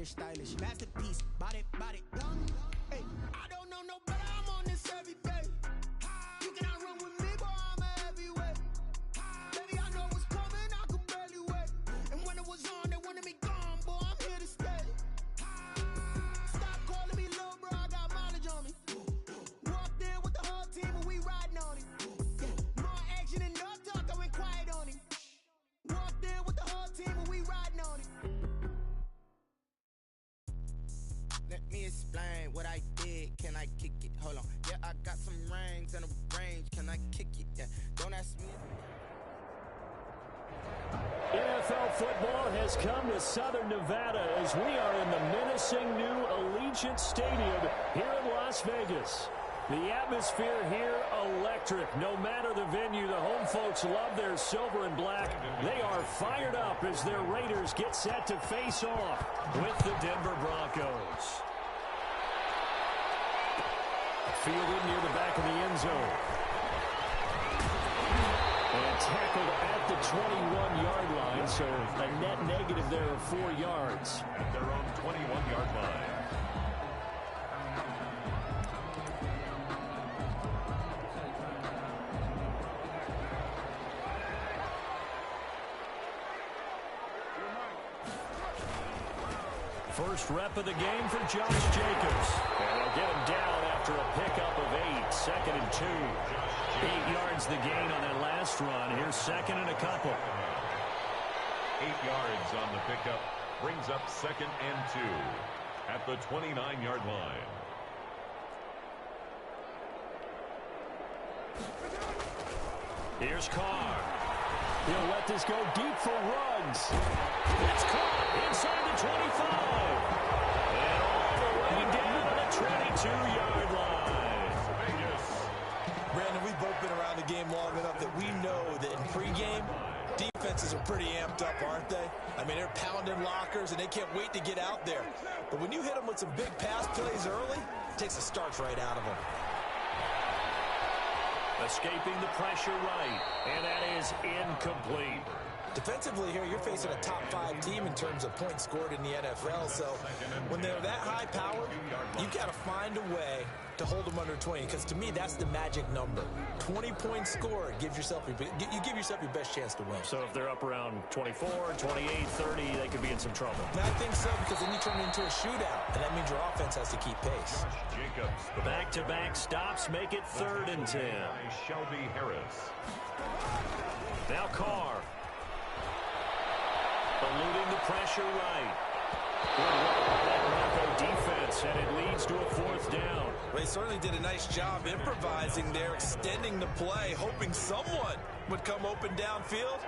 stylish. Masterpiece, body, young. Hey, I don't know no better, I'm on this every day. You cannot run with me, boy, I'm a heavyweight. Baby, I know what's coming, I could barely wait. And when it was on, they wanted me gone, boy, I'm here to stay. Stop calling me little bro, I got mileage on me. Walked in with the whole team and we riding on it. More action and no talk, I went quiet on him. Walked in with the whole team and we riding on it. Let me explain what I did. Can I kick it? Hold on. Yeah, I got some rings and a range. Can I kick it? Yeah. Don't ask me. NFL football has come to Southern Nevada as we are in the menacing new Allegiant Stadium here in Las Vegas. The atmosphere here, electric. No matter the venue, the home folks love their silver and black. They are fired up as their Raiders get set to face off with the Denver Broncos. Fielded near the back of the end zone. And tackled at the 21-yard line, so a net negative there of 4 yards. At their own 21-yard line. First rep of the game for Josh Jacobs. And they'll get him down after a pickup of 8. 2nd and 2. 8 yards the gain on that last run. Here's 2nd and a couple. 8 yards on the pickup. Brings up 2nd and 2 at the 29-yard line. Here's Carr. He'll let this go deep for Ruggs. It's caught inside the 25. And all the way down to the 22-yard line. Brandon, we've both been around the game long enough that we know that in pregame, defenses are pretty amped up, aren't they? I mean, they're pounding lockers, and they can't wait to get out there. But when you hit them with some big pass plays early, it takes the starch right out of them. Escaping the pressure right, and that is incomplete. Defensively here, you're facing a top-5 team in terms of points scored in the NFL, so when they're that high powered, you got to find a way to hold them under 20, because to me, that's the magic number. 20 points scored, you give yourself your best chance to win. So if they're up around 24, 28, 30, they could be in some trouble. And I think so, because then you turn it into a shootout, and that means your offense has to keep pace. Jacobs, back-to-back stops make it 3rd and 10. Shelby Harris. Now Carr. Eluding the pressure right. That Bronco defense, and it leads to a 4th down. They certainly did a nice job improvising there, extending the play, hoping someone would come open downfield,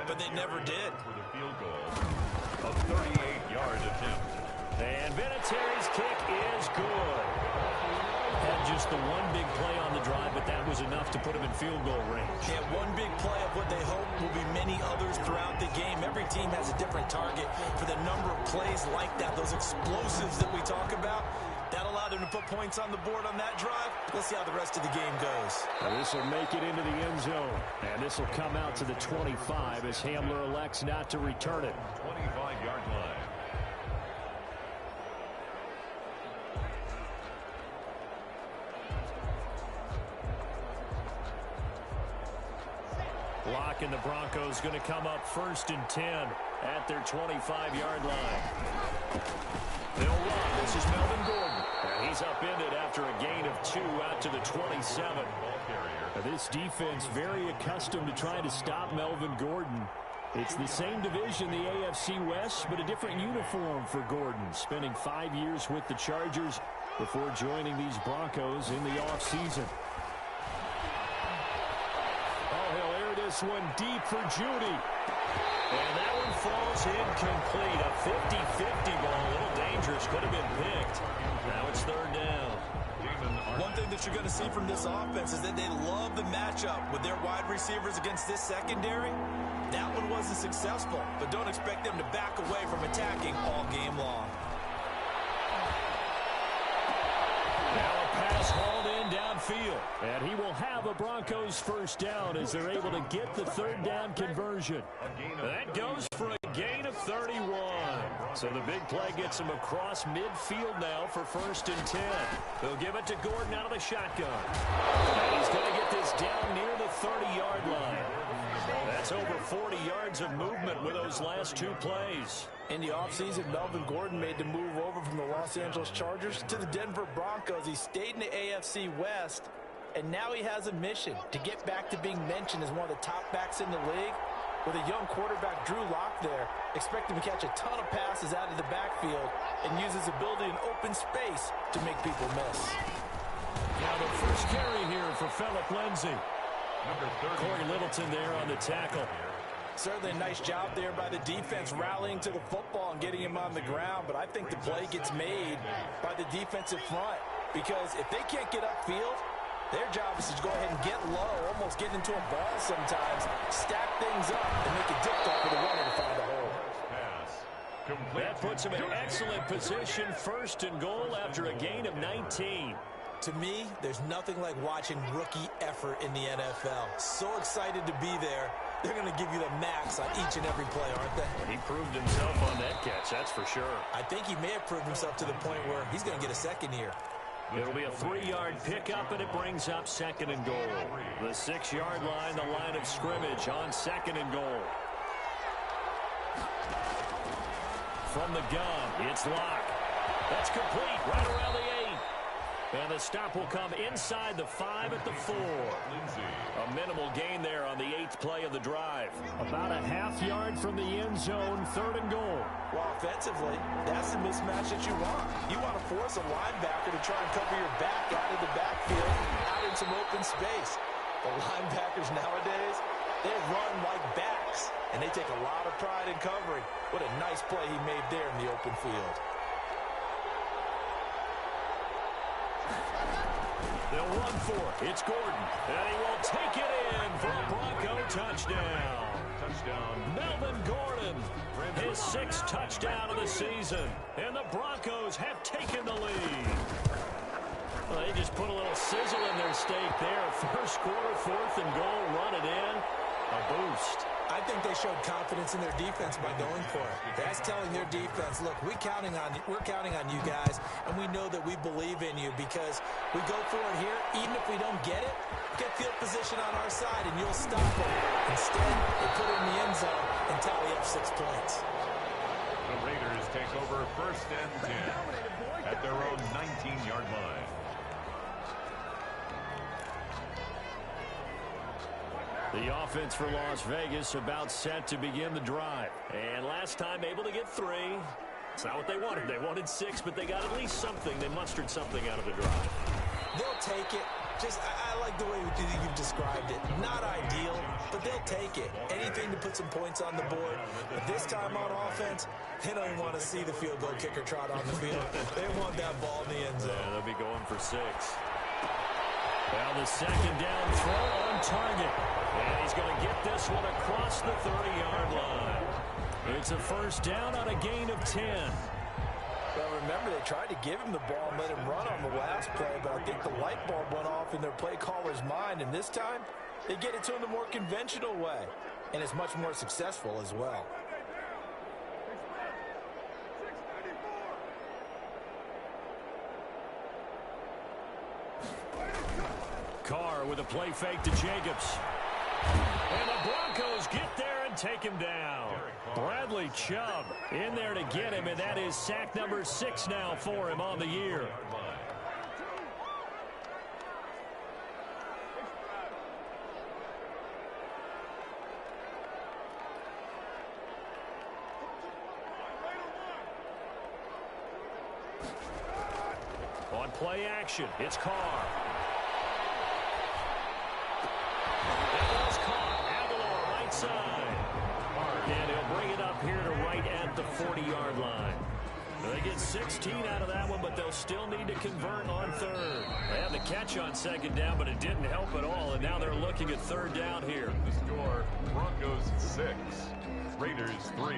but they never did. For the field goal, a 38-yard attempt. And Vinatieri's kick is good. Had just the one big play on the drive, but that was enough to put him in field goal range. Yeah, one big play of what they hope will be many others throughout the game. Every team has a different target for the number of plays like that, those explosives that we talk about. That allowed them to put points on the board on that drive. Let's see how the rest of the game goes. This will make it into the end zone. And this will come out to the 25 as Hamler elects not to return it. 25-yard line. Lock and the Broncos going to come up 1st and 10 at their 25-yard line. They'll run. This is Melvin Gordon. And he's upended after a gain of 2 out to the 27. Now this defense very accustomed to trying to stop Melvin Gordon. It's the same division, the AFC West, but a different uniform for Gordon, spending 5 years with the Chargers before joining these Broncos in the offseason. This one deep for Judy. And that one falls incomplete. A 50-50 ball. A little dangerous. Could have been picked. Now it's 3rd down. One thing that you're going to see from this offense is that they love the matchup with their wide receivers against this secondary. That one wasn't successful, but don't expect them to back away from attacking all game long. Now a pass hauled in downfield. And he will have a Broncos 1st down as they're able to get the 3rd down conversion. That goes for a gain of 31. So the big play gets him across midfield now for 1st and 10. They'll give it to Gordon out of the shotgun. And he's going to get this down near the 30-yard line. That's over 40 yards of movement with those last 2 plays. In the offseason, Melvin Gordon made the move over from the Los Angeles Chargers to the Denver Broncos. He stayed in the AFC West, and now he has a mission to get back to being mentioned as one of the top backs in the league. With a young quarterback, Drew Lock, there, expect him to catch a ton of passes out of the backfield and use his ability in open space to make people miss. Now the first carry here for Phillip Lindsay. Corey Littleton there on the tackle. Certainly a nice job there by the defense rallying to the football and getting him on the ground, but I think the play gets made by the defensive front because if they can't get upfield, their job is to go ahead and get low, almost get into a ball sometimes, stack things up, and make it difficult for the runner to find a hole. That puts him in excellent position, 1st and goal after a gain of 19. To me, there's nothing like watching rookie effort in the NFL. So excited to be there. They're going to give you the max on each and every play, aren't they? He proved himself on that catch, that's for sure. I think he may have proved himself to the point where he's going to get a second here. It'll be a 3-yard pickup, and it brings up 2nd and goal. The 6-yard line, the line of scrimmage on 2nd and goal. From the gun, it's Lock. That's complete right around the 8. And the stop will come inside the 5 at the 4. A minimal gain there on the 8th play of the drive. About a half-yard from the end zone, 3rd and goal. Well, offensively, that's the mismatch that you want. You want to force a linebacker to try and cover your back out of the backfield, out in some open space. The linebackers nowadays, they run like backs, and they take a lot of pride in covering. What a nice play he made there in the open field. They'll run for it. It's Gordon. And he will take it in for a Bronco touchdown. Melvin Gordon, his 6th touchdown of the season. And the Broncos have taken the lead. Well, they just put a little sizzle in their steak there. 1st quarter, 4th and goal, run it in. A boost. I think they showed confidence in their defense by going for it. That's telling their defense, look, we're counting on you guys, and we know that we believe in you because we go for it here. Even if we don't get it, get field position on our side, and you'll stop them. Instead, they put it in the end zone and tally up 6 points. The Raiders take over 1st and 10 at their own 19-yard line. The offense for Las Vegas about set to begin the drive. And last time able to get 3. It's not what they wanted. They wanted 6, but they got at least something. They mustered something out of the drive. They'll take it. I like the way you've described it. Not ideal, but they'll take it. Anything to put some points on the board. But this time on offense, they don't even want to see the field goal kicker trot on the field. They want that ball in the end zone. Yeah, they'll be going for 6. Now the 2nd down throw on target. And he's going to get this one across the 30-yard line. It's a 1st down on a gain of 10. Well, remember, they tried to give him the ball and let him run on the last play, but I think the light bulb went off in their play caller's mind, and this time they get it to him the more conventional way, and it's much more successful as well. Carr with a play fake to Jacobs. And the Broncos get there and take him down. Bradley Chubb in there to get him, and that is sack number 6 now for him on the year. On play action, it's Carr. Side. And he'll bring it up here to right at the 40-yard line. They get 16 out of that one, but they'll still need to convert on 3rd. They had the catch on 2nd down, but it didn't help at all, and now they're looking at 3rd down here. The score, Broncos 6, Raiders 3.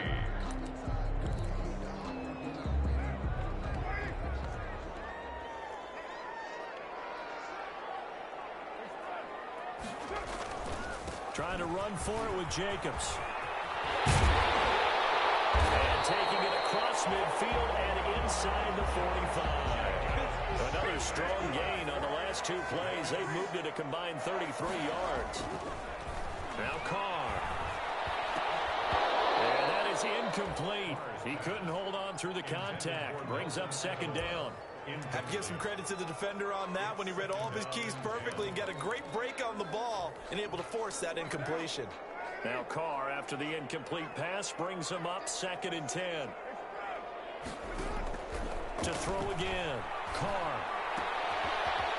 Trying to run for it with Jacobs. And taking it across across midfield and inside the 45. Another strong gain on the last two plays. They've moved it a combined 33 yards. Now Carr. And that is incomplete. He couldn't hold on through the contact. Brings up second down. Have to give some credit to the defender on that when he read all of his keys perfectly and got a great break on the ball and able to force that incompletion. Now Carr, after the incomplete pass, brings him up 2nd and 10. To throw again. Carr.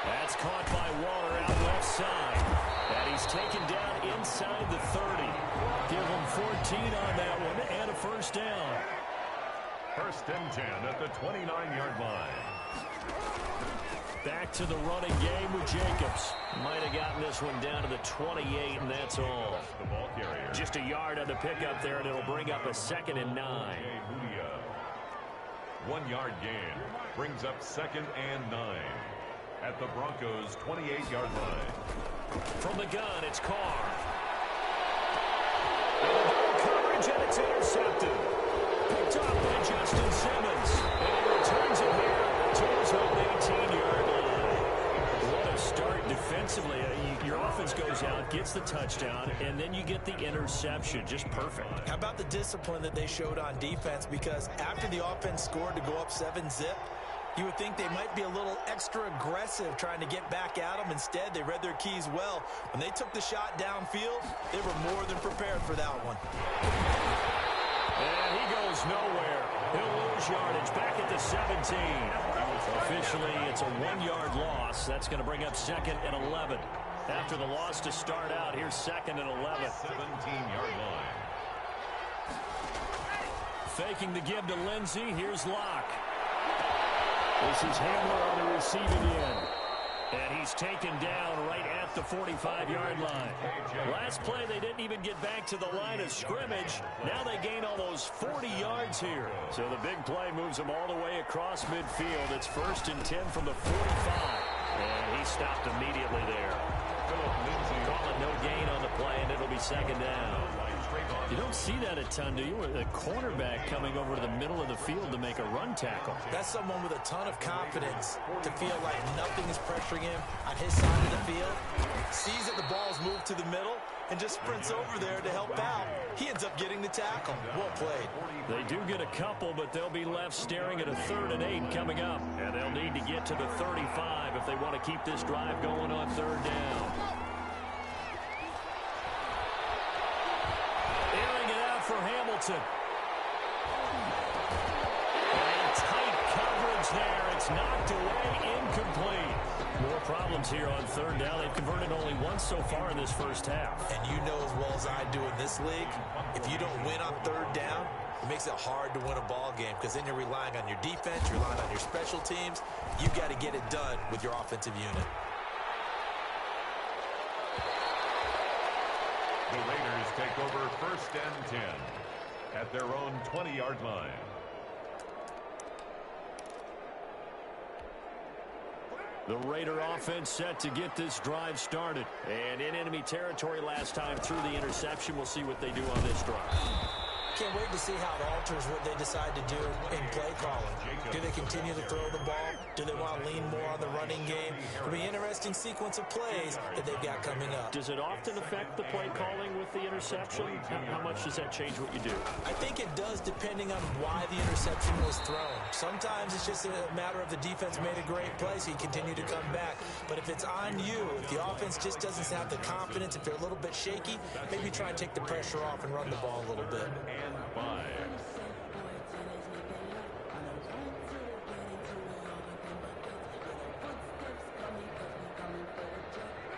That's caught by Waller out left side. And he's taken down inside the 30. Give him 14 on that one and a first down. 1st and 10 at the 29-yard line. Back to the running game with Jacobs. Might have gotten this one down to the 28, and that's all. The ball carrier. Just a yard on the pickup there, and it'll bring up a 2nd and 9. 1 yard gain brings up 2nd and 9 at the Broncos' 28-yard line. From the gun, it's Carr. Coverage, and it's intercepted. Picked up by Justin Simmons. And he returns it here to his own 18-yard line. What a start defensively. Your offense goes out, gets the touchdown, and then you get the interception. Just perfect. How about the discipline that they showed on defense? Because after the offense scored to go up 7-zip, you would think they might be a little extra aggressive trying to get back at them. Instead, they read their keys well. When they took the shot downfield, they were more than prepared for that one. And he goes nowhere. He'll lose yardage back at the 17. Officially, it's a 1-yard loss. That's going to bring up 2nd and 11. After the loss to start out, here's 2nd and 11. 17-yard line. Faking the give to Lindsey. Here's Locke. This is Hamler on the receiving end. And he's taken down right at the 45-yard line. Last play, they didn't even get back to the line of scrimmage. Now they gain almost 40 yards here. So the big play moves them all the way across midfield. It's 1st and 10 from the 45. And he stopped immediately there. Call it no gain on the play, and it'll be 2nd down. You don't see that a ton, do you? A cornerback coming over to the middle of the field to make a run tackle. That's someone with a ton of confidence to feel like nothing is pressuring him on his side of the field. Sees that the ball's moved to the middle and just sprints over there to help out. He ends up getting the tackle. Well played. They do get a couple, but they'll be left staring at a 3rd and 8 coming up. And they'll need to get to the 35 if they want to keep this drive going on 3rd down. Airing it out for Hamilton. And tight coverage there. It's knocked away, incomplete. More problems here on 3rd down. They've converted only once so far in this first half. And you know as well as I do in this league, if you don't win on 3rd down, it makes it hard to win a ball game because then you're relying on your defense, you're relying on your special teams. You've got to get it done with your offensive unit. The Raiders take over 1st and 10 at their own 20-yard line. The Raider offense set to get this drive started. And in enemy territory last time through the interception. We'll see what they do on this drive. Can't wait to see how it alters what they decide to do in play calling. Do they continue to throw the ball? Do they want to lean more on the running game? It'll be an interesting sequence of plays that they've got coming up. Does it often affect the play calling with the interception? How much does that change what you do? I think it does depending on why the interception was thrown. Sometimes it's just a matter of the defense made a great play, so you continue to come back. But if it's on you, if the offense just doesn't have the confidence, if they're a little bit shaky, maybe try and take the pressure off and run the ball a little bit. And 5.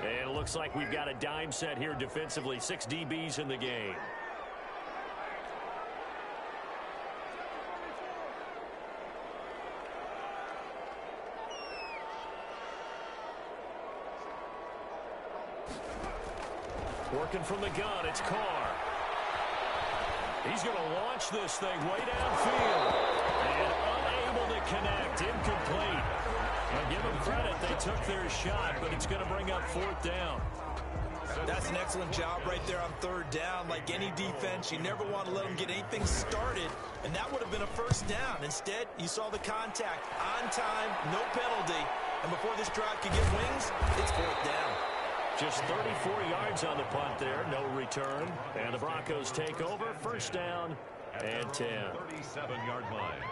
And it looks like we've got a dime set here defensively. 6 DBs in the game. Working from the gun, it's Carr. He's going to launch this thing way downfield. And unable to connect, incomplete. Now give them credit, they took their shot, but it's going to bring up 4th down. That's an excellent job right there on third down. Like any defense, you never want to let them get anything started, and that would have been a first down. Instead, you saw the contact on time, no penalty, and before this drive could get wings, it's fourth down. Just 34 yards on the punt there, no return. And the Broncos take over, first down and 10. 37-yard line.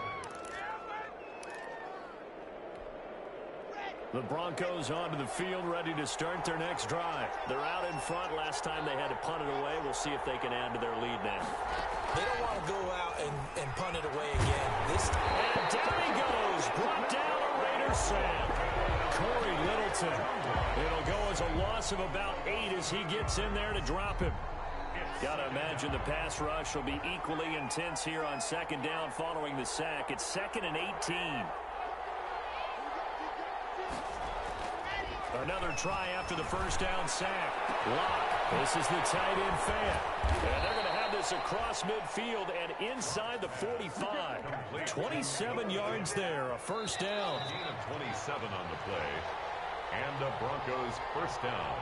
The Broncos onto the field, ready to start their next drive. They're out in front. Last time they had to punt it away. We'll see if they can add to their lead now. They don't want to go out and punt it away again. This time. And down he goes. Brought down a Raiders sack. Corey Littleton. It'll go as a loss of about 8 as he gets in there to drop him. Got to imagine the pass rush will be equally intense here on second down following the sack. It's 2nd and 18. Another try after the first down sack. Locke. This is the tight end fan. And they're going to have this across midfield and inside the 45. 27 yards there, a first down. Gain of 27 on the play. And the Broncos first down.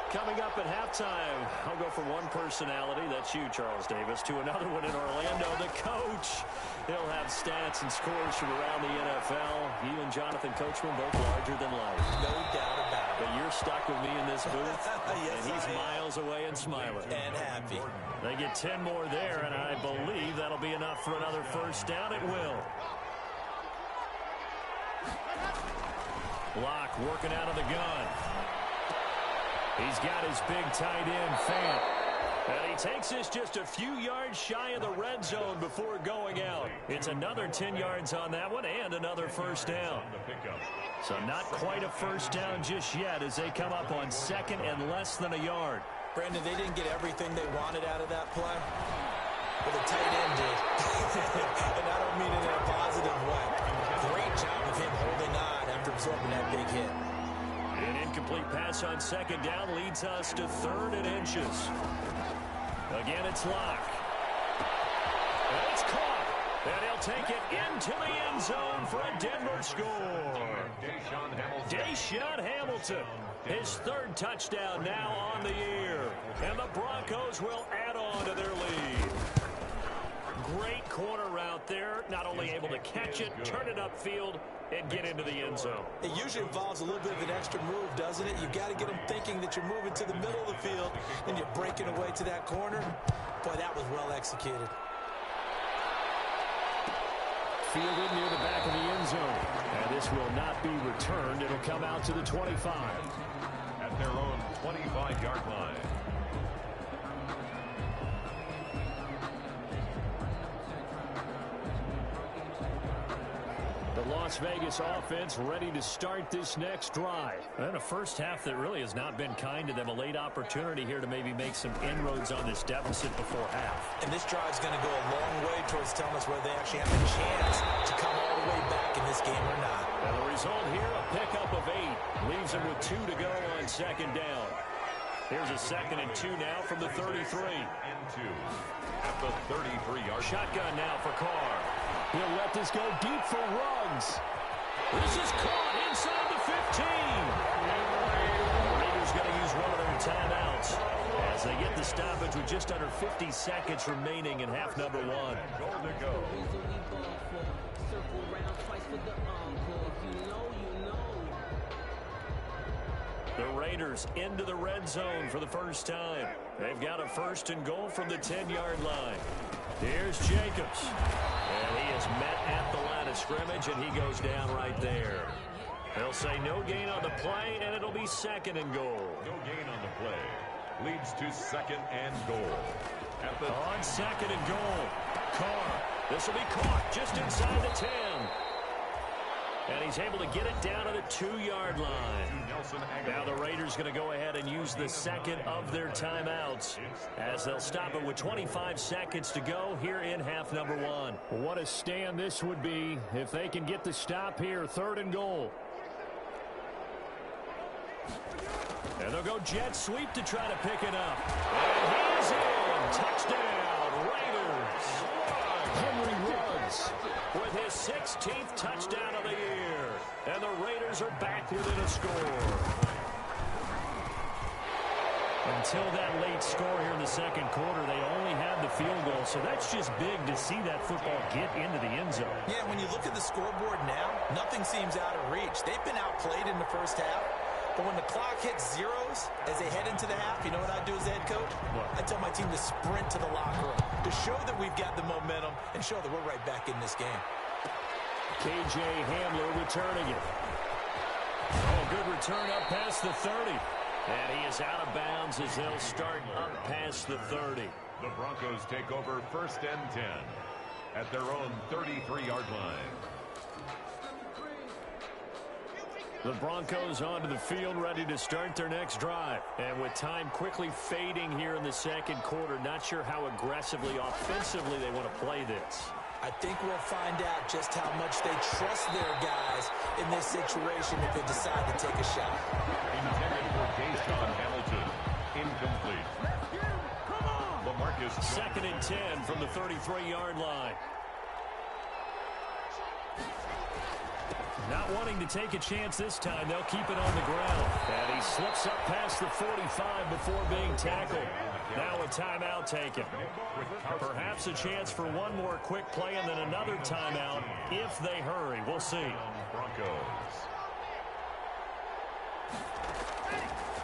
Coming up at halftime, I'll go from one personality, that's you, Charles Davis, to another one in Orlando, the coach. He'll have stats and scores from around the NFL. You and Jonathan Coachman both larger than life. No doubt about it. But you're stuck with me in this booth, Yes, and he's I am. miles away and smiling. And happy. They get 10 more there, and I believe that'll be enough for another first down. It will. Locke working out of the gun. He's got his big tight end, Fant. And he takes this just a few yards shy of the red zone before going out. It's another 10 yards on that one and another first down. So not quite a first down just yet as they come up on second and less than a yard. Brandon, they didn't get everything they wanted out of that play. Well, the tight end did. And I don't mean it in a positive way. Great job of him holding on after absorbing that big hit. An incomplete pass on second down leads us to 3rd and inches. Again, it's Locke. And it's caught. And he'll take it into the end zone for a Denver score. Deshaun Hamilton. His 3rd touchdown now on the year. And the Broncos will add on to their lead. Great corner route there. Not only able to catch it, turn it upfield, and get into the end zone. It usually involves a little bit of an extra move, doesn't it? You've got to get them thinking that you're moving to the middle of the field and you're breaking away to that corner. Boy, that was well executed. Fielded near the back of the end zone. And this will not be returned. It'll come out to the 25. At their own 25-yard line. The Las Vegas offense ready to start this next drive. And a first half that really has not been kind to them. A late opportunity here to maybe make some inroads on this deficit before half. And this drive's going to go a long way towards telling us whether they actually have a chance to come all the way back in this game or not. And the result here, a pickup of 8. Leaves them with 2 to go on second down. Here's a 2nd and 2 now from the 33. And 2 at the 33-yard. Shotgun now for Carr. He'll let this go deep for Ruggs. This is caught inside the 15. The Raiders going to use one of their timeouts as they get the stoppage with just under 50 seconds remaining in half number 1. Goal to go. The Raiders into the red zone for the first time. They've got a 1st and goal from the 10-yard line. Here's Jacobs. And he is met at the line of scrimmage, and he goes down right there. They'll say no gain on the play, and it'll be 2nd and goal. No gain on the play. Leads to 2nd and goal. On 2nd and goal. Carr. This will be caught just inside the 10. And he's able to get it down to the 2-yard line. Now the Raiders going to go ahead and use the 2nd of their timeouts as they'll stop it with 25 seconds to go here in half number 1. What a stand this would be if they can get the stop here. 3rd and goal. And they'll go jet sweep to try to pick it up. And he's in. Touchdown, Raiders. Henry Ruggs with his 16th touchdown of the year. And the Raiders are back within a score. Until that late score here in the second quarter, they only had the field goal. So that's just big to see that football get into the end zone. Yeah, when you look at the scoreboard now, nothing seems out of reach. They've been outplayed in the first half. But when the clock hits zeros as they head into the half, you know what I do as the head coach? What? I tell my team to sprint to the locker room to show that we've got the momentum and show that we're right back in this game. K.J. Hamler returning it. Oh, good return up past the 30. And he is out of bounds as they'll start up past the 30. The Broncos take over 1st and 10 at their own 33-yard line. The Broncos onto the field, ready to start their next drive. And with time quickly fading here in the second quarter, not sure how aggressively, offensively they want to play this. I think we'll find out just how much they trust their guys in this situation if they decide to take a shot. Intended for Deshaun Hamilton. Incomplete. LaMarcus. 2nd and 10 from the 33-yard line. Not wanting to take a chance this time, they'll keep it on the ground. And he slips up past the 45 before being tackled. Now a timeout taken. Perhaps a chance for one more quick play and then another timeout if they hurry. We'll see. Broncos.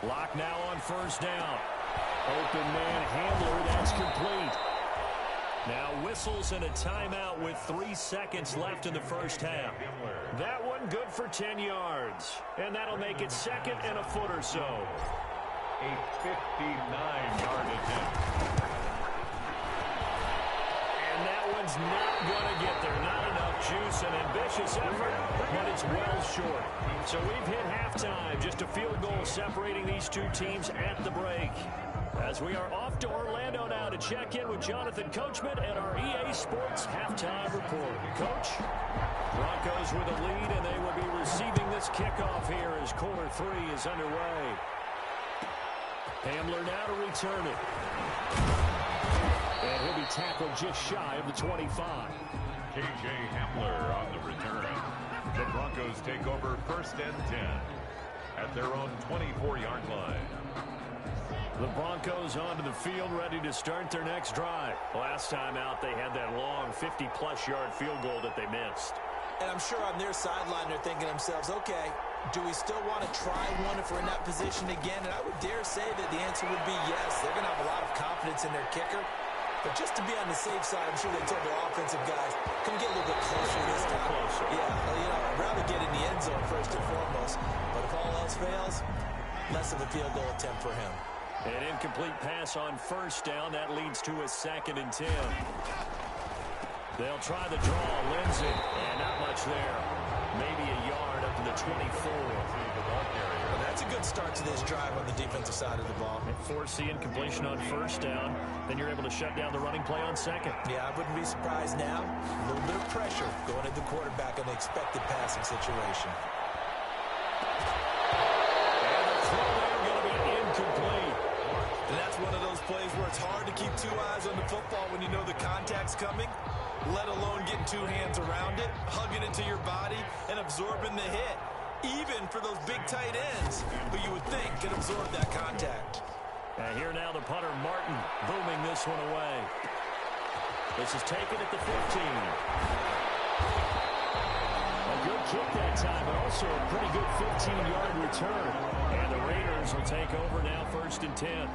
Lock now on 1st down. Open man Handler, that's complete. Now whistles and a timeout with 3 seconds left in the first half. That one good for 10 yards. And that'll make it 2nd and a foot or so. A 59-yard attempt. And that one's not going to get there. Not enough juice, an ambitious effort, but it's well short. So we've hit halftime. Just a field goal separating these two teams at the break. As we are off to Orlando now to check in with Jonathan Coachman and our EA Sports halftime report. Coach, Broncos with a lead, and they will be receiving this kickoff here as quarter 3 is underway. Hamler now to return it. And he'll be tackled just shy of the 25. K.J. Hamler on the return. The Broncos take over 1st and 10 at their own 24-yard line. The Broncos onto the field, ready to start their next drive. Last time out, they had that long 50-plus yard field goal that they missed. And I'm sure on their sideline they're thinking to themselves, okay, do we still want to try one if we're in that position again? And I would dare say that the answer would be yes. They're going to have a lot of confidence in their kicker. But just to be on the safe side, I'm sure they told their offensive guys, come get a little bit closer this time. Closer. Yeah, well, you know, I'd rather get in the end zone first and foremost. But if all else fails, less of a field goal attempt for him. An incomplete pass on 1st down. That leads to a 2nd and 10. They'll try the draw. Lindsay. And not much there. Maybe a yard up to the 24. Well, that's a good start to this drive on the defensive side of the ball. Force the incompletion on 1st down. Then you're able to shut down the running play on 2nd. Yeah, I wouldn't be surprised now. A little bit of pressure going at the quarterback on the expected passing situation. And the throw there going to be incomplete. And that's one of those plays where it's hard to keep 2 eyes on the football when you know the contact's coming, let alone getting 2 hands around it, hugging it to your body, and absorbing the hit. Even for those big tight ends who you would think could absorb that contact. And here now the punter, Martin, booming this one away. This is taken at the 15. A good kick that time, but also a pretty good 15-yard return. And the Raiders will take over now 1st and 10.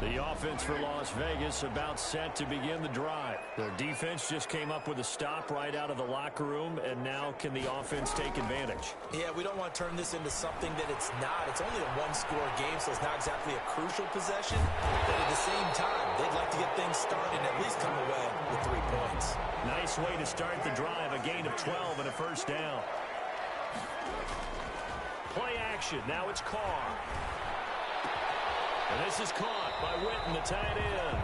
The offense for Las Vegas about set to begin the drive. Their defense just came up with a stop right out of the locker room, and now can the offense take advantage? Yeah, we don't want to turn this into something that it's not. It's only a one-score game, so it's not exactly a crucial possession. But at the same time, they'd like to get things started and at least come away with 3 points. Nice way to start the drive, a gain of 12 and a 1st down. Play action, now it's Carr. And this is caught by Witten, the tight end.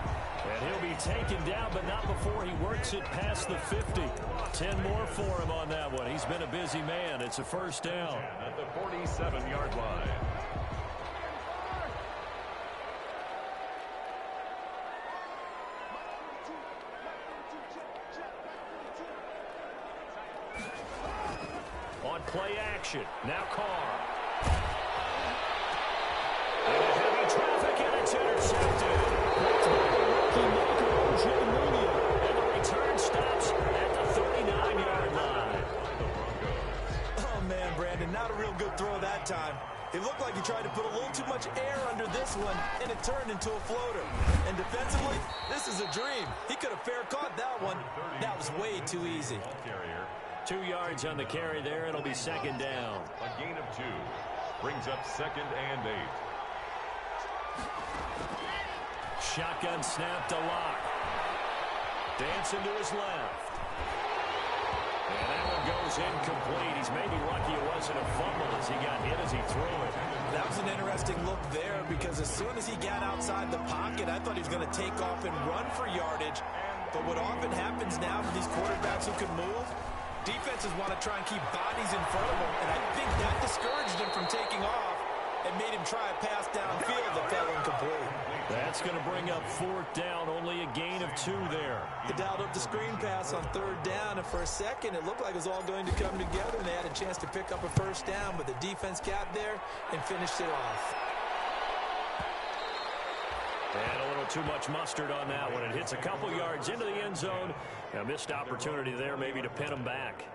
And he'll be taken down, but not before he works it past the 50. 10 more for him on that one. He's been a busy man. It's a 1st down. At the 47-yard line. On want play action. Now Carr. And a heavy traffic, and it's intercepted. That's by the rookie maker, O.J. Mooney. And the return stops at the 39-yard line. Oh, man, Brandon, not a real good throw that time. It looked like he tried to put a little too much air under this one, and it turned into a floater. And defensively, this is a dream. He could have fair caught that one. That was way too easy. 2 yards on the carry there. It'll be second down. A gain of 2 brings up 2nd and 8. Shotgun snap to Lock. Dancing to his left. And that one goes incomplete. He's maybe lucky it wasn't a fumble as he got hit as he threw it. That was an interesting look there because as soon as he got outside the pocket, I thought he was going to take off and run for yardage. But what often happens now for these quarterbacks who can move, defenses want to try and keep bodies in front of them. And I think that discouraged him from taking off and made him try a pass downfield that fell incomplete. That's going to bring up 4th down, only a gain of 2 there. They dialed up the screen pass on 3rd down, and for a second it looked like it was all going to come together, and they had a chance to pick up a 1st down, but the defense got there and finished it off. And a little too much mustard on that one. It hits a couple yards into the end zone. A missed opportunity there maybe to pin him back.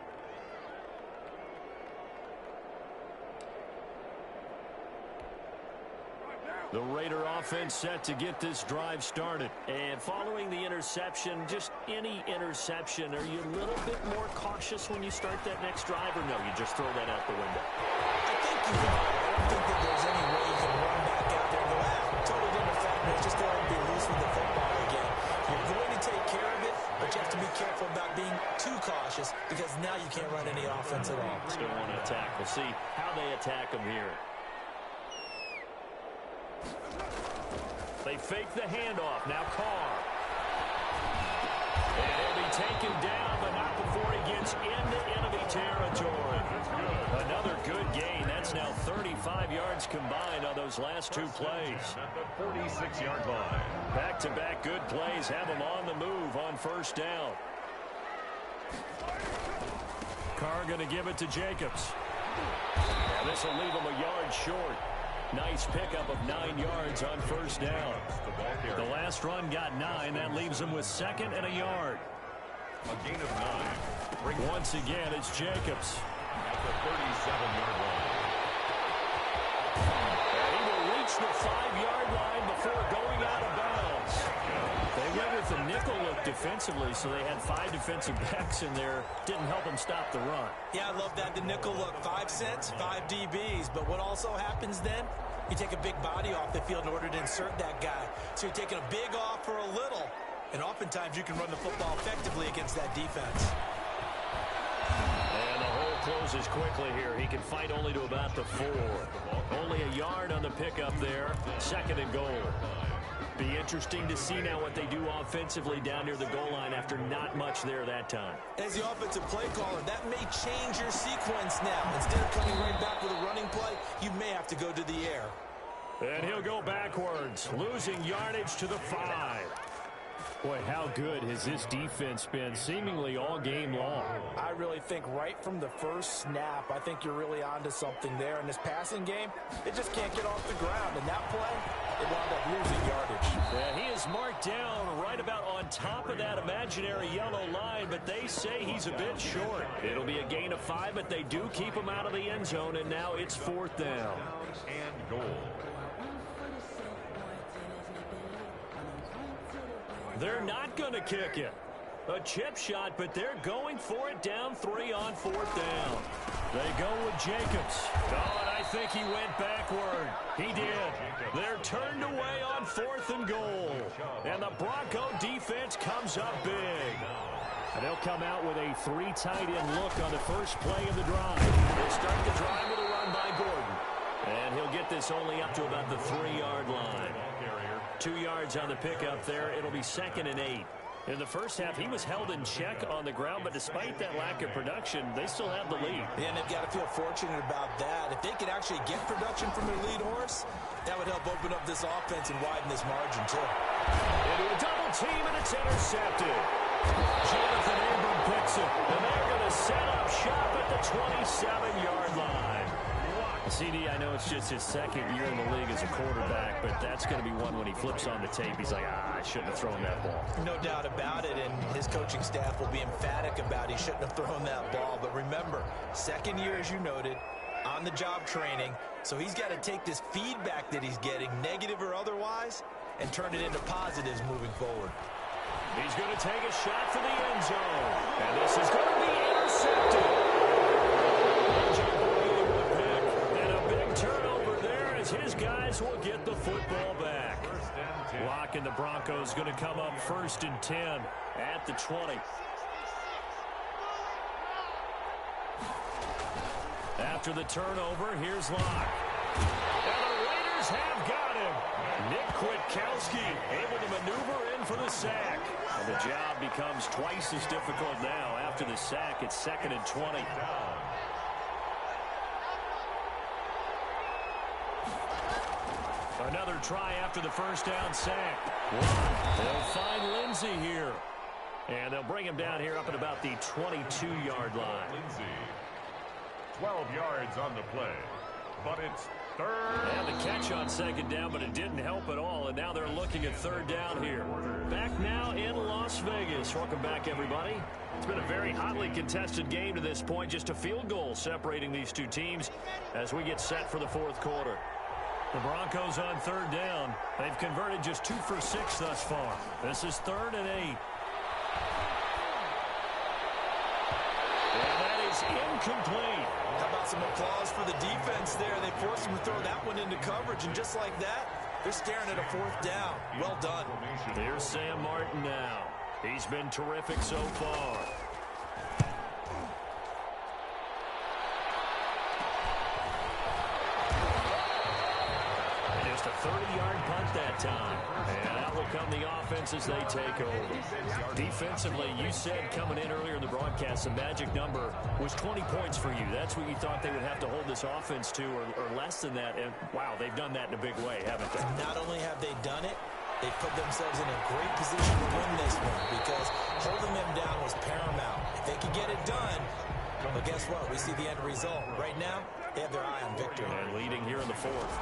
The Raider offense set to get this drive started. And following the interception, just any interception, are you a little bit more cautious when you start that next drive, or no, you just throw that out the window? I think you are. I don't think that there's any way you can run back out there and go, total ineffectiveness, just go ahead and be loose with the football again. You're going to take care of it, but you have to be careful about being too cautious because now you can't run any offense at all. Still want to attack. We'll see how they attack them here. They fake the handoff. Now Carr. And he'll be taken down, but not before he gets into enemy territory. Another good gain. That's now 35 yards combined on those last 2 plays. At the 46-yard line. Back-to-back good plays have him on the move on 1st down. Carr going to give it to Jacobs. And this will leave him a yard short. Nice pickup of 9 yards on 1st down. The last run got 9. That leaves him with 2nd and a yard. A gain of 9. Once again, it's Jacobs. At the 37-yard line. And he will reach the 5-yard line before going out of bounds. They went with the nickel look defensively, so they had 5 defensive backs in there. Didn't help them stop the run. Yeah, I love that, the nickel look. 5 cents, 5 DBs. But what also happens then, you take a big body off the field in order to insert that guy. So you're taking a big off for a little. And oftentimes you can run the football effectively against that defense. And the hole closes quickly here. He can fight only to about the 4. Only a yard on the pickup there. 2nd and goal. Be interesting to see now what they do offensively down near the goal line after not much there that time. As the offensive play caller, that may change your sequence now. Instead of coming right back with a running play, you may have to go to the air. And he'll go backwards, losing yardage to the 5. Boy, how good has this defense been seemingly all game long? I really think right from the first snap, I think you're really onto something there. In this passing game, it just can't get off the ground. And that play, it wound up losing yardage. Yeah, he is marked down right about on top of that imaginary yellow line, but they say he's a bit short. It'll be a gain of 5, but they do keep him out of the end zone, and now it's 4th down. And goal. They're not going to kick it. A chip shot, but they're going for it down 3 on 4th down. They go with Jacobs. Oh, and I think he went backward. He did. They're turned away on 4th and goal. And the Bronco defense comes up big. And they'll come out with a 3 tight end look on the first play of the drive. They'll start the drive with a run by Gordon. And he'll get this only up to about the 3-yard line. 2 yards on the pickup there. It'll be 2nd and 8. In the first half, he was held in check on the ground, but despite that lack of production, they still have the lead. Yeah, and they've got to feel fortunate about that. If they could actually get production from their lead horse, that would help open up this offense and widen this margin, too. Into a double team, and it's intercepted. Jonathan Abram picks it, and they're going to set up shop at the 27-yard line. CD, I know it's just his second year in the league as a quarterback, but that's going to be one when he flips on the tape. He's like, I shouldn't have thrown that ball. No doubt about it, and his coaching staff will be emphatic about he shouldn't have thrown that ball. But remember, second year, as you noted, on-the-job training, so he's got to take this feedback that he's getting, negative or otherwise, and turn it into positives moving forward. He's going to take a shot for the end zone, and this is going to be intercepted. Turnover there as his guys will get the football back. Locke and the Broncos going to come up 1st and 10 at the 20. After the turnover, here's Locke. And the Raiders have got him. Nick Kwiatkowski able to maneuver in for the sack. And the job becomes twice as difficult now. After the sack, it's 2nd and 20. Another try after the first down sack. They'll find Lindsey here. And they'll bring him down here up at about the 22-yard line. Lindsey, 12 yards on the play, but it's third. And the catch on 2nd down, but it didn't help at all. And now they're looking at 3rd down here. Back now in Las Vegas. Welcome back, everybody. It's been a very hotly contested game to this point. Just a field goal separating these two teams as we get set for the 4th quarter. The Broncos on 3rd down. They've converted just 2 for 6 thus far. This is 3rd and 8. And that is incomplete. How about some applause for the defense there? They forced him to throw that one into coverage, and just like that, they're staring at a 4th down. Well done. Here's Sam Martin now. He's been terrific so far. Just a 30-yard punt that time. And out will come the offense as they take over. Defensively, you said coming in earlier in the broadcast, the magic number was 20 points for you. That's what you thought they would have to hold this offense to, or less than that. And, wow, they've done that in a big way, haven't they? Not only have they done it, they've put themselves in a great position to win this one because holding them down was paramount. If they could get it done, but guess what? We see the end result. Right now, they have their eye on victory. And leading here in the 4th.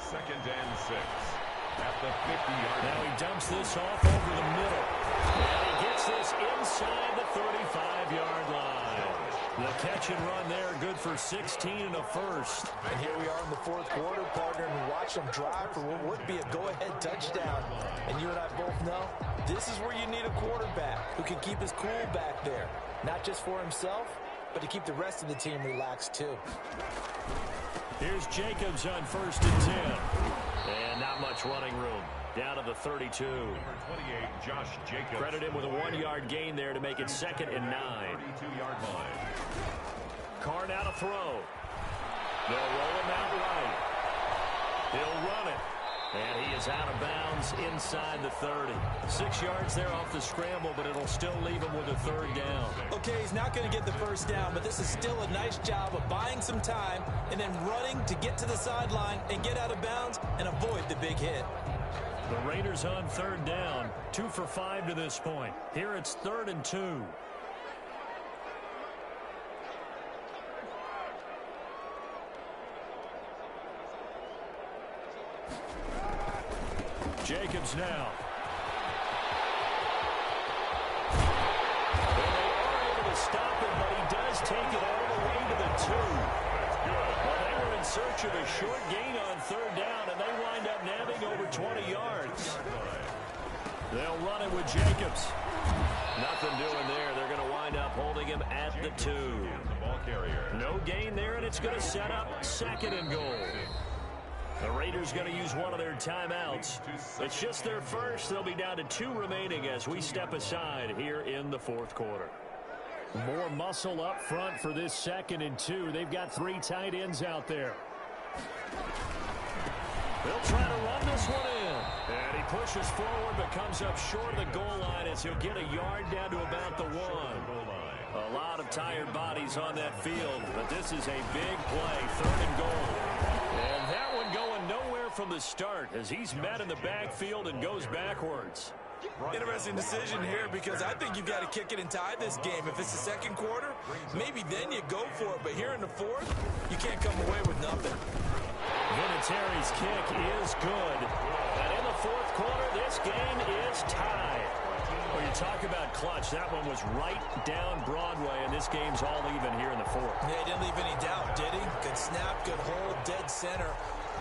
2nd and 6 at the 50-yard line. Now he dumps this off over the middle. And he gets this inside the 35-yard line. The catch and run there, good for 16 and a first. And here we are in the 4th quarter, partner, and we watch them drive for what would be a go-ahead touchdown. And you and I both know this is where you need a quarterback who can keep his cool back there. Not just for himself, but to keep the rest of the team relaxed too. Here's Jacobs on 1st and 10. And not much running room. Down to the 32. Number 28, Josh Jacobs. Credit him with a 1-yard gain there to make it 2nd and 9. 32-yard line. Carr now to throw. They'll roll him out right. He'll run it. And he is out of bounds inside the 30. 6 yards there off the scramble, but it'll still leave him with a 3rd down. Okay, he's not going to get the first down, but this is still a nice job of buying some time and then running to get to the sideline and get out of bounds and avoid the big hit. The Raiders on 3rd down, 2 for 5 to this point. Here it's 3rd and 2. Jacobs now. And they are able to stop him, but he does take it all the way to the 2. Well, they were in search of a short gain on 3rd down, and they wind up nabbing over 20 yards. They'll run it with Jacobs. Nothing doing there. They're going to wind up holding him at the 2. No gain there, and it's going to set up 2nd and goal. The Raiders going to use one of their timeouts. It's just their first. They'll be down to 2 remaining as we step aside here in the 4th quarter. More muscle up front for this 2nd and 2. They've got 3 tight ends out there. They'll try to run this one in. And he pushes forward but comes up short of the goal line as he'll get a yard down to about the 1. A lot of tired bodies on that field, but this is a big play, 3rd and goal. And that one going nowhere from the start as he's met in the backfield and goes backwards. Interesting decision here because I think you've got to kick it and tie this game. If it's the second quarter, maybe then you go for it. But here in the fourth, you can't come away with nothing. Vinatieri's kick is good. And in the fourth quarter, this game is tied. Well, you talk about clutch. That one was right down Broadway, and this game's all even here in the fourth. Yeah, he didn't leave any doubt, did he? Good snap, good hold, dead center.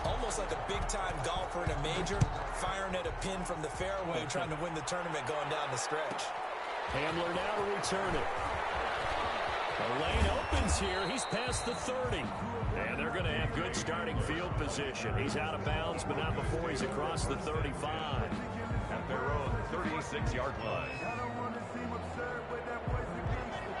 Almost like a big-time golfer in a major, firing at a pin from the fairway, trying to win the tournament going down the stretch. Hamler now to return it. The lane opens here. He's past the 30. And they're going to have good starting field position. He's out of bounds, but not before he's across the 35. At their own 36-yard line.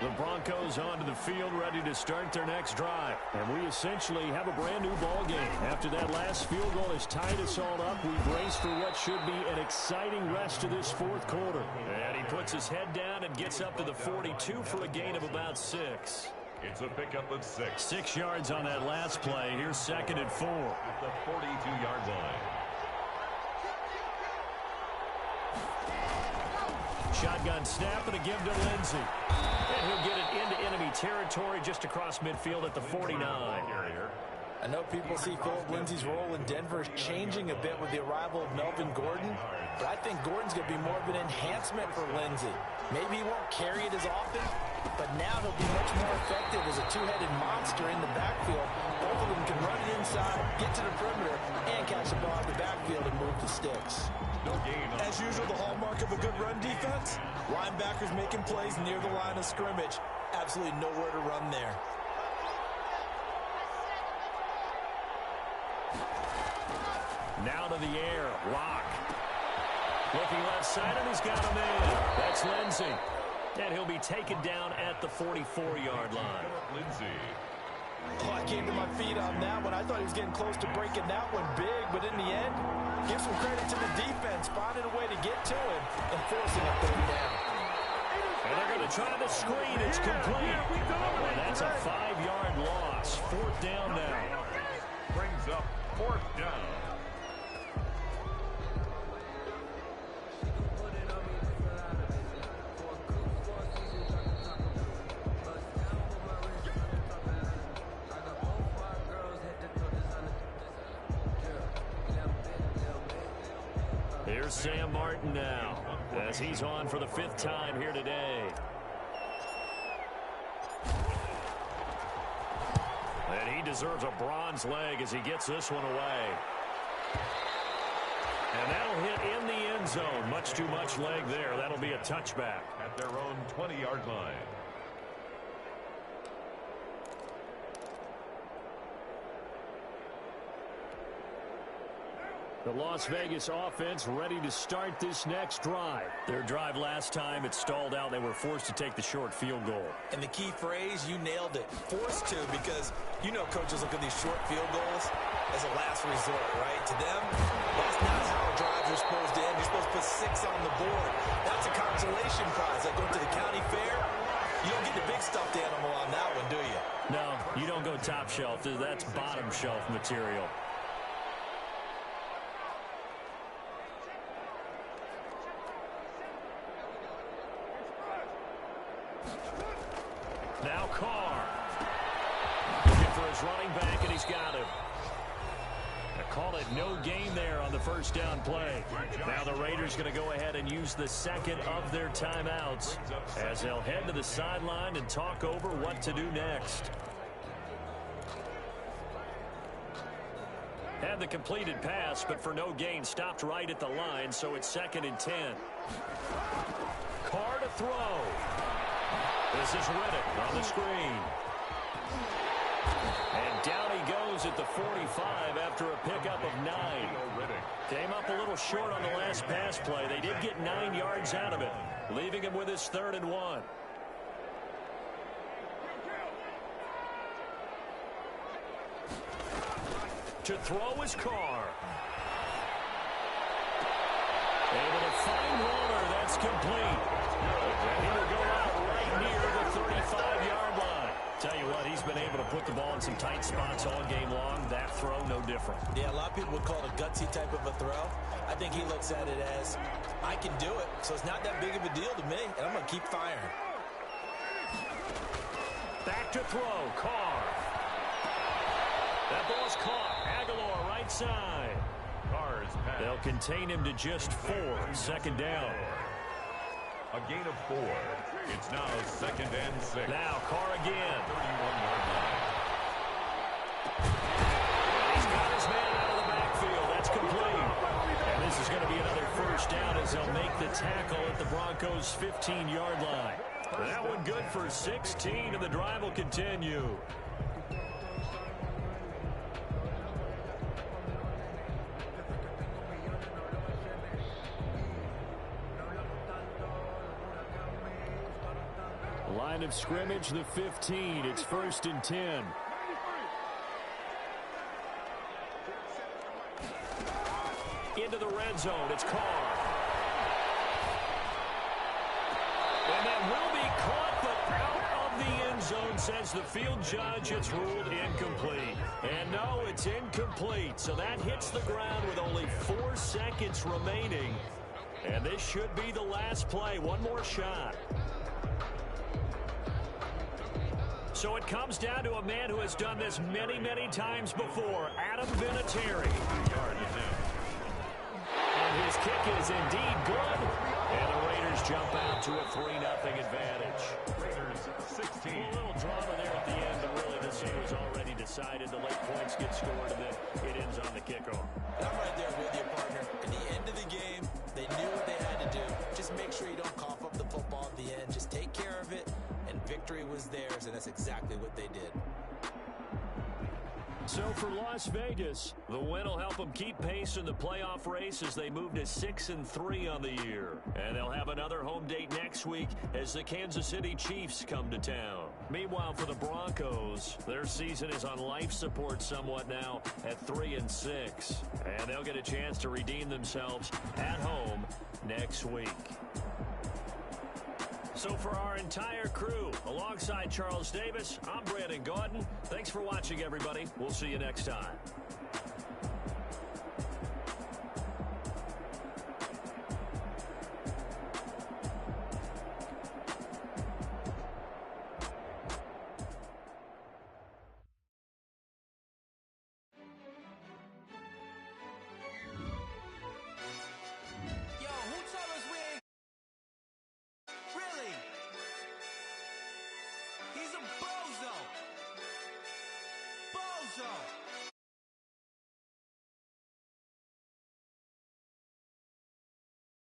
The Broncos onto the field, ready to start their next drive. And we essentially have a brand-new ball game. After that last field goal has tied us all up, we brace for what should be an exciting rest of this fourth quarter. And he puts his head down and gets up to the 42 for a gain of about 6. It's a pickup of 6. 6 yards on that last play. Here's 2nd and 4. At the 42-yard line. Shotgun snap and a give to Lindsey. And he'll get it into enemy territory just across midfield at the 49. I know people see Philip Lindsay's role in Denver is changing a bit with the arrival of Melvin Gordon, but I think Gordon's going to be more of an enhancement for Lindsay. Maybe he won't carry it as often, but now he'll be much more effective as a two-headed monster in the backfield. Both of them can run it inside, get to the perimeter, and catch the ball in the backfield and move the sticks. As usual, the hallmark of a good run defense, linebackers making plays near the line of scrimmage. Absolutely nowhere to run there. Now to the air, Locke. Looking left side, and he's got him in. That's Lindsey. And he'll be taken down at the 44-yard line. Lindsey. Oh, I came to my feet on that one. I thought he was getting close to breaking that one big, but in the end, give some credit to the defense, finding a way to get to him and forcing a third down. And they're going to try the screen. It's complete. And that's a 5-yard loss. 4th down now. Brings up 4th down. Here's Sam Martin now, as he's on for the 5th time here today. And he deserves a bronze leg as he gets this one away. And that'll hit in the end zone. Much too much leg there. That'll be a touchback. At their own 20-yard line. The Las Vegas offense ready to start this next drive. Their drive last time, it stalled out. They were forced to take the short field goal. And the key phrase, you nailed it. Forced to, because you know coaches look at these short field goals as a last resort, right? To them, that's not how drives are supposed to end. You're supposed to put 6 on the board. That's a consolation prize. Like going to the county fair, you don't get the big stuffed animal on that one, do you? No, you don't go top shelf. That's bottom shelf material. Now Carr. Looking for his running back, and he's got him. They call it no gain there on the first down play. Now the Raiders going to go ahead and use the second of their timeouts as they'll head to the sideline and talk over what to do next. Had the completed pass, but for no gain, stopped right at the line, so it's 2nd and 10. Carr to throw. This is Riddick on the screen. And down he goes at the 45 after a pickup of 9. Came up a little short on the last pass play. They did get 9 yards out of it, leaving him with his 3rd and 1. To throw is Carr. Able to find Warner. That's complete. And he will go out right near the 35-yard line. Tell you what, he's been able to put the ball in some tight spots all game long. That throw, no different. Yeah, a lot of people would call it a gutsy type of a throw. I think he looks at it as I can do it, so it's not that big of a deal to me, and I'm going to keep firing. Back to throw, Carr. That ball's caught. Aguilar right side. Carr's pass. They'll contain him to just 4. Second down. A gain of 4. It's now 2nd and 6. Now Carr again. 31-yard line. He's got his man out of the backfield. That's complete. And this is going to be another first down as they'll make the tackle at the Broncos' 15-yard line. That one good for 16, and the drive will continue. Line of scrimmage, the 15. It's 1st and 10. Into the red zone. It's Carr. And that will be caught, but out of the end zone, says the field judge. It's ruled incomplete. And no, it's incomplete. So that hits the ground with only 4 seconds remaining. And this should be the last play. One more shot. So it comes down to a man who has done this many, many times before, Adam Vinatieri. And his kick is indeed good. And the Raiders jump out to a 3-0 advantage. Raiders 16. A little drama there at the end, but really this game was already decided. The late points get scored, and then it ends on the kickoff. And I'm right there with you, partner. At the end of the game, they knew what they had to do. Just make sure you don't cough up the football at the end. Just take care of it. And victory was theirs, and that's exactly what they did. So for Las Vegas, the win will help them keep pace in the playoff race as they move to 6-3 on the year. And they'll have another home date next week as the Kansas City Chiefs come to town. Meanwhile, for the Broncos, their season is on life support somewhat now at 3-6. And they'll get a chance to redeem themselves at home next week. So for our entire crew, alongside Charles Davis, I'm Brandon Gaudin. Thanks for watching, everybody. We'll see you next time. Yo, who told us we ain't... Really? He's a bozo. Bozo.